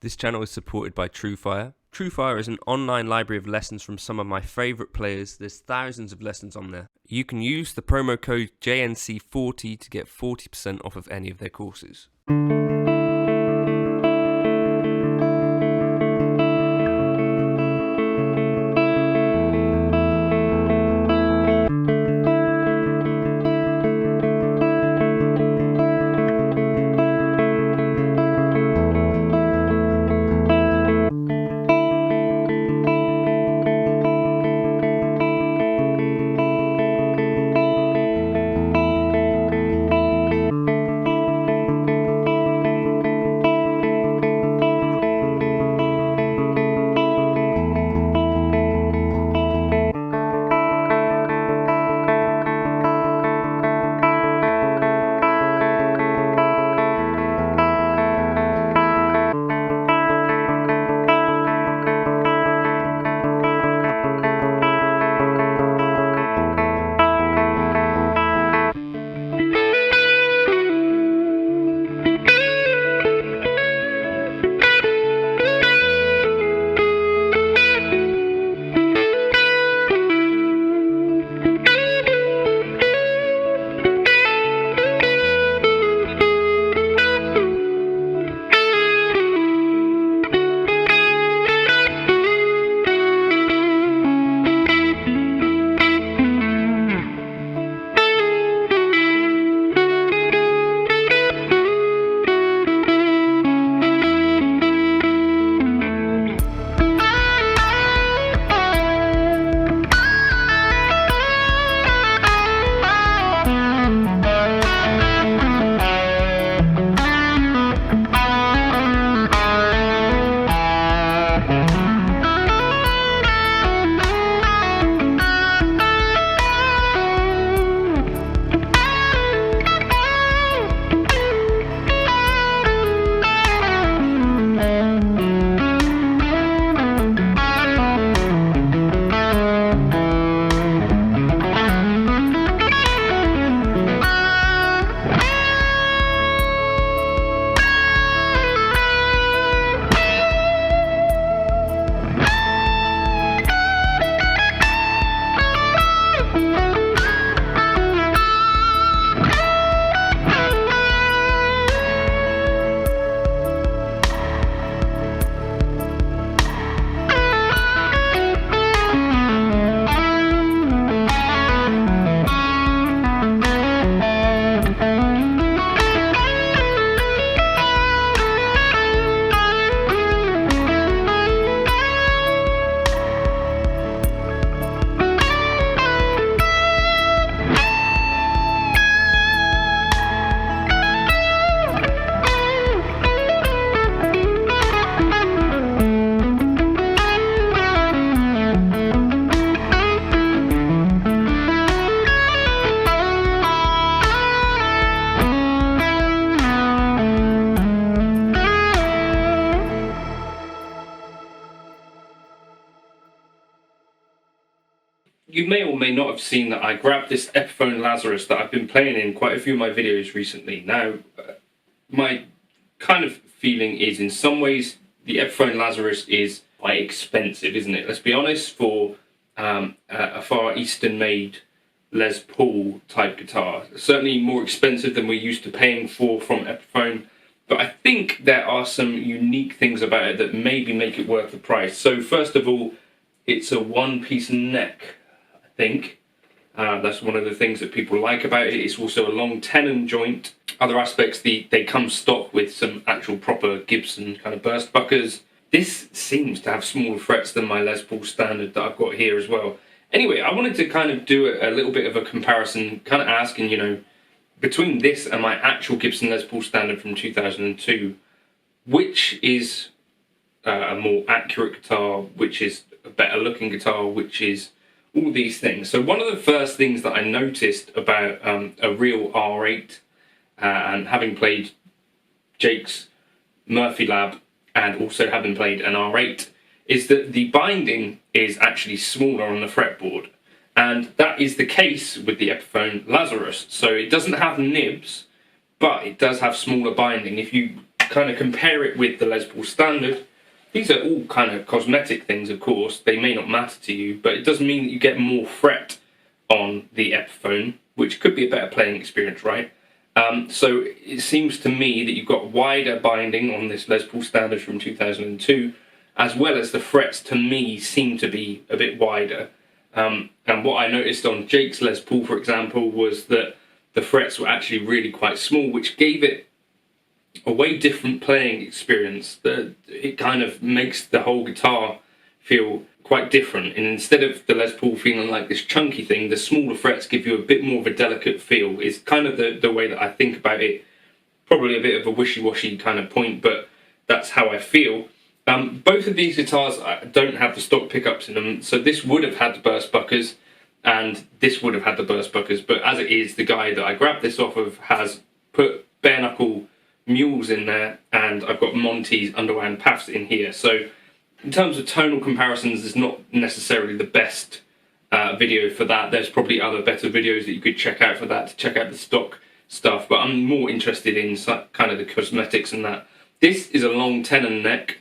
This channel is supported by TrueFire. TrueFire is an online library of lessons from some of my favourite players. There's thousands of lessons on there. You can use the promo code JNC40 to get 40% off of any of their courses. You may or may not have seen that I grabbed this Epiphone Lazarus that I've been playing in quite a few of my videos recently. Now, my kind of feeling is, in some ways, the Epiphone Lazarus is quite expensive, isn't it? Let's be honest, for a Far Eastern made Les Paul type guitar. Certainly more expensive than we're used to paying for from Epiphone, but I think there are some unique things about it that maybe make it worth the price. So first of all, it's a one-piece neck, I think. That's one of the things that people like about it. It's also a long tenon joint. Other aspects, they come stock with some actual proper Gibson kind of burst buckers. This seems to have smaller frets than my Les Paul Standard that I've got here as well. Anyway, I wanted to kind of do a little bit of a comparison, kind of asking, you know, between this and my actual Gibson Les Paul Standard from 2002, which is a more accurate guitar, which is a better looking guitar, which is all these things. So one of the first things that I noticed about a real R8, and having played Jake's Murphy Lab and also having played an R8, is that the binding is actually smaller on the fretboard. And that is the case with the Epiphone Lazarus. So it doesn't have nibs, but it does have smaller binding. If you kind of compare it with the Les Paul Standard, these are all kind of cosmetic things, of course. They may not matter to you, but it does mean that you get more fret on the Epiphone, which could be a better playing experience, right? So it seems to me that you've got wider binding on this Les Paul Standard from 2002, as well as the frets to me seem to be a bit wider. And what I noticed on Jake's Les Paul, for example, was that the frets were actually really quite small, which gave it a way different playing experience. It kind of makes the whole guitar feel quite different, and instead of the Les Paul feeling like this chunky thing, the smaller frets give you a bit more of a delicate feel. Is kind of the way that I think about it. Probably a bit of a wishy-washy kind of point, but that's how I feel. Both of these guitars don't have the stock pickups in them, so this would have had the burst buckers, and this would have had the burst buckers, but as it is, the guy that I grabbed this off of has put bare knuckle mules in there, and I've got Monty's underwound paths in here. So in terms of tonal comparisons, it's not necessarily the best video for that. There's probably other better videos that you could check out for that, to check out the stock stuff, but I'm more interested in kind of the cosmetics and that. This is a long tenon neck.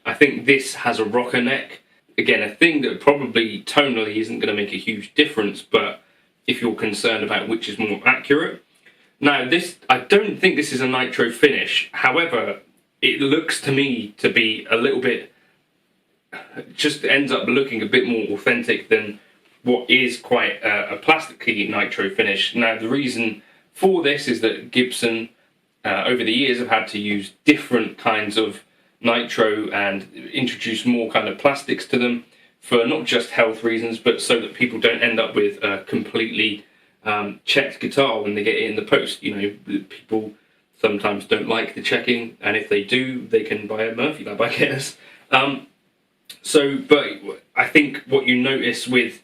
I think this has a rocker neck. Again, a thing that probably tonally isn't going to make a huge difference, but if you're concerned about which is more accurate. Now this, I don't think this is a nitro finish, however, it looks to me to be a little bit, just ends up looking a bit more authentic than what is quite a plasticky nitro finish. Now the reason for this is that Gibson over the years have had to use different kinds of nitro and introduce more kind of plastics to them for not just health reasons, but so that people don't end up with a completely checked guitar when they get it in the post. You know, people sometimes don't like the checking, and if they do, they can buy a Murphy Lab, I guess. But I think what you notice with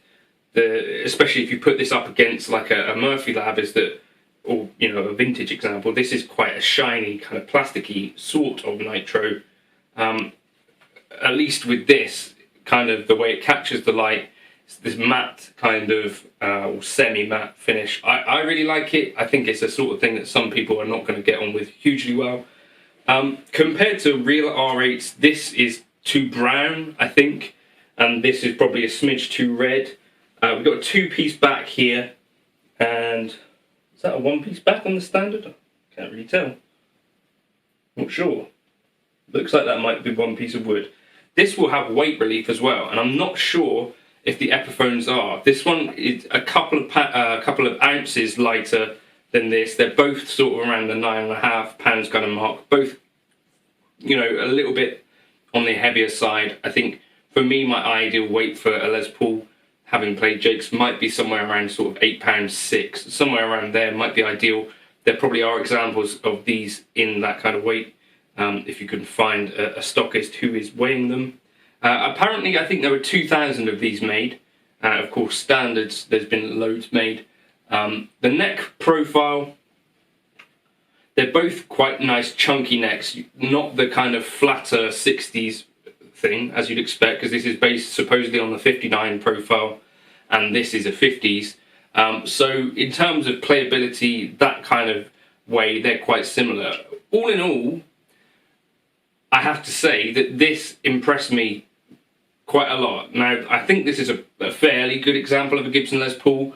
especially if you put this up against like a Murphy Lab, is that, or you know, a vintage example, this is quite a shiny kind of plasticky sort of nitro. At least with this, kind of the way it captures the light, it's this matte kind of or semi-matte finish. I really like it. I think it's a sort of thing that some people are not going to get on with hugely well. Compared to real R8s, this is too brown, I think, and this is probably a smidge too red. We've got a two-piece back here, and is that a one-piece back on the Standard? Can't really tell. Not sure. Looks like that might be one piece of wood. This will have weight relief as well, and I'm not sure if the Epiphones are. This one is a couple of ounces lighter than this. They're both sort of around the 9.5 pounds kind of mark. Both, you know, a little bit on the heavier side. I think for me, my ideal weight for a Les Paul, having played Jake's, might be somewhere around sort of £8.6. Somewhere around there might be ideal. There probably are examples of these in that kind of weight. If you can find a stockist who is weighing them. Apparently, I think there were 2,000 of these made. Of course, standards, there's been loads made. The neck profile, they're both quite nice chunky necks, not the kind of flatter 60s thing, as you'd expect, because this is based supposedly on the 59 profile, and this is a 50s. So in terms of playability, that kind of way, they're quite similar. All in all, I have to say that this impressed me quite a lot. Now, I think this is a fairly good example of a Gibson Les Paul.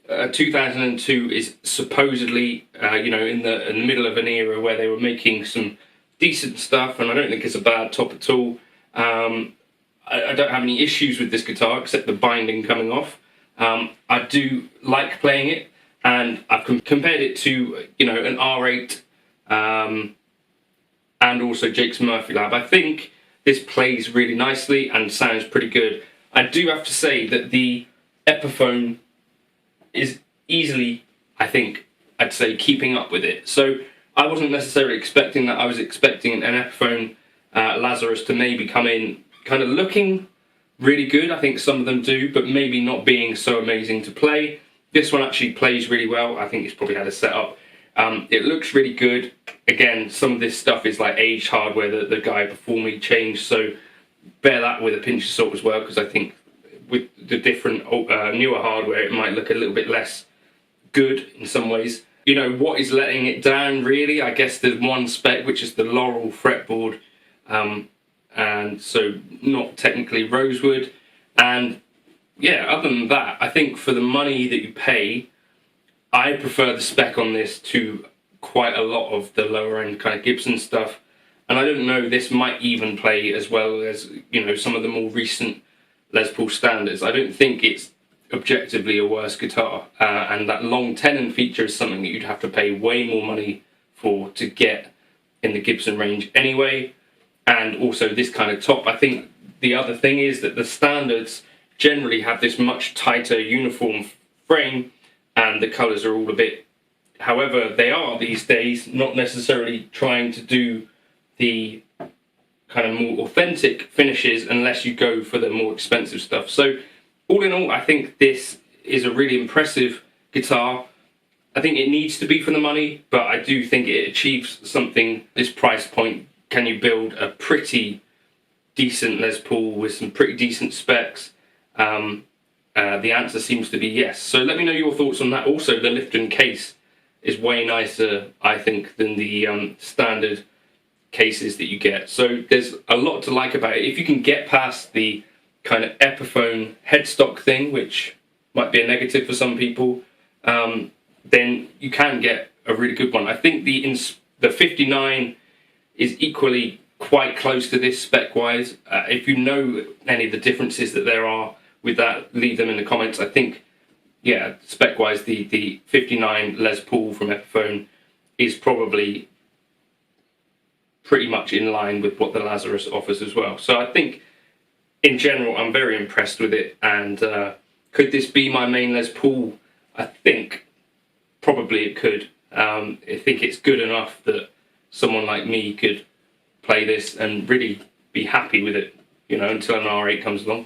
2002 is supposedly, you know, in the middle of an era where they were making some decent stuff, and I don't think it's a bad top at all. I don't have any issues with this guitar except the binding coming off. I do like playing it, and I've compared it to, you know, an R8 and also Jake's Murphy Lab. I think this plays really nicely and sounds pretty good. I do have to say that the Epiphone is easily, I think, I'd say, keeping up with it. So I wasn't necessarily expecting that. I was expecting an Epiphone Lazarus to maybe come in kind of looking really good. I think some of them do, but maybe not being so amazing to play. This one actually plays really well. I think it's probably had a setup. It looks really good. Again, some of this stuff is like aged hardware that the guy before me changed, so bear that with a pinch of salt as well, because I think with the different newer hardware, it might look a little bit less good in some ways. you know, what is letting it down really? I guess there's one spec, which is the Laurel fretboard, and so not technically rosewood. And yeah, other than that, I think for the money that you pay, I prefer the spec on this to quite a lot of the lower end kind of Gibson stuff. And I don't know, this might even play as well as, you know, some of the more recent Les Paul Standards. I don't think it's objectively a worse guitar, and that long tenon feature is something that you'd have to pay way more money for to get in the Gibson range anyway. And also this kind of top. I think the other thing is that the Standards generally have this much tighter uniform frame, and the colours are all a bit, however they are these days, not necessarily trying to do the kind of more authentic finishes unless you go for the more expensive stuff. So all in all, I think this is a really impressive guitar. I think it needs to be for the money, but I do think it achieves something. This price point, can you build a pretty decent Les Paul with some pretty decent specs? The answer seems to be yes. So let me know your thoughts on that. Also, the Lifton case is way nicer, I think, than the standard cases that you get. So there's a lot to like about it. If you can get past the kind of Epiphone headstock thing, which might be a negative for some people, then you can get a really good one. I think the 59 is equally quite close to this spec-wise. If you know any of the differences that there are with that, leave them in the comments. I think, yeah, spec-wise, the 59 Les Paul from Epiphone is probably pretty much in line with what the Lazarus offers as well. So I think, in general, I'm very impressed with it. And could this be my main Les Paul? I think probably it could. I think it's good enough that someone like me could play this and really be happy with it, you know, until an R8 comes along.